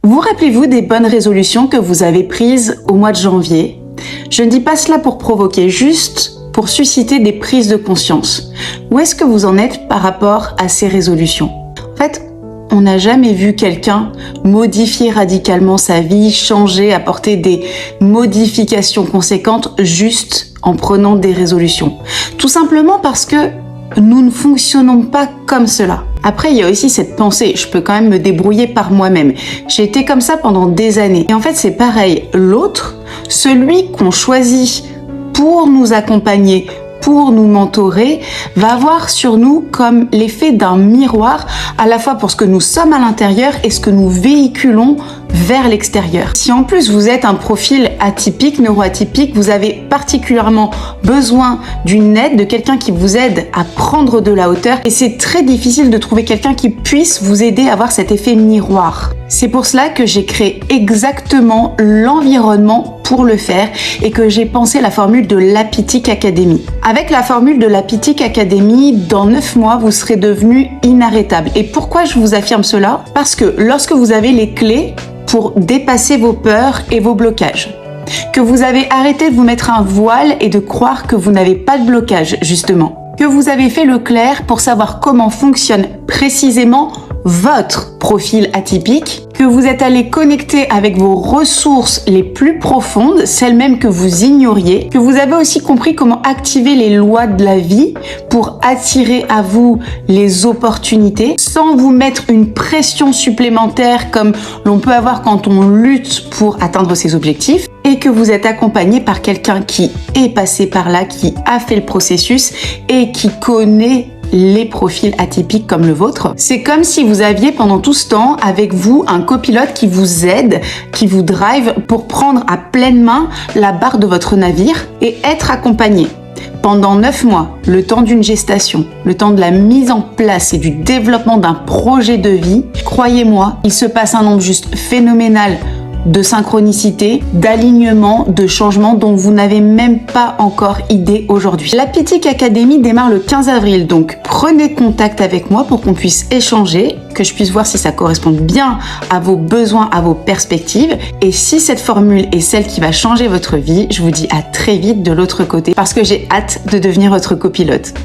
Vous rappelez-vous des bonnes résolutions que vous avez prises au mois de janvier? Je ne dis pas cela pour provoquer, juste pour susciter des prises de conscience. Où est-ce que vous en êtes par rapport à ces résolutions? En fait, on n'a jamais vu quelqu'un modifier radicalement sa vie, changer, apporter des modifications conséquentes juste en prenant des résolutions. Tout simplement parce que nous ne fonctionnons pas comme cela. Après, il y a aussi cette pensée, je peux quand même me débrouiller par moi-même. J'ai été comme ça pendant des années. Et en fait, c'est pareil. L'autre, celui qu'on choisit pour nous accompagner, pour nous mentorer, va avoir sur nous comme l'effet d'un miroir, à la fois pour ce que nous sommes à l'intérieur et ce que nous véhiculons vers l'extérieur. Si en plus vous êtes un profil atypique, neuroatypique, vous avez particulièrement besoin d'une aide, de quelqu'un qui vous aide à prendre de la hauteur, et c'est très difficile de trouver quelqu'un qui puisse vous aider à avoir cet effet miroir. C'est pour cela que j'ai créé exactement l'environnement pour le faire et que j'ai pensé la formule de l'Apithic Academy. Avec la formule de l'Apithic Academy, dans 9 mois, vous serez devenu inarrêtable. Et pourquoi je vous affirme cela? Parce que lorsque vous avez les clés pour dépasser vos peurs et vos blocages, que vous avez arrêté de vous mettre un voile et de croire que vous n'avez pas de blocage, justement, que vous avez fait le clair pour savoir comment fonctionne précisément votre profil atypique, que vous êtes allé connecter avec vos ressources les plus profondes, celles même que vous ignoriez, que vous avez aussi compris comment activer les lois de la vie pour attirer à vous les opportunités sans vous mettre une pression supplémentaire comme l'on peut avoir quand on lutte pour atteindre ses objectifs, et que vous êtes accompagné par quelqu'un qui est passé par là, qui a fait le processus et qui connaît les profils atypiques comme le vôtre. C'est comme si vous aviez pendant tout ce temps avec vous un copilote qui vous aide, qui vous drive pour prendre à pleine main la barre de votre navire et être accompagné. Pendant 9 mois, le temps d'une gestation, le temps de la mise en place et du développement d'un projet de vie, croyez-moi, il se passe un nombre juste phénoménal de synchronicité, d'alignement, de changement dont vous n'avez même pas encore idée aujourd'hui. L'Apithic Academy démarre le 15 avril, donc prenez contact avec moi pour qu'on puisse échanger, que je puisse voir si ça correspond bien à vos besoins, à vos perspectives. Et si cette formule est celle qui va changer votre vie, je vous dis à très vite de l'autre côté parce que j'ai hâte de devenir votre copilote.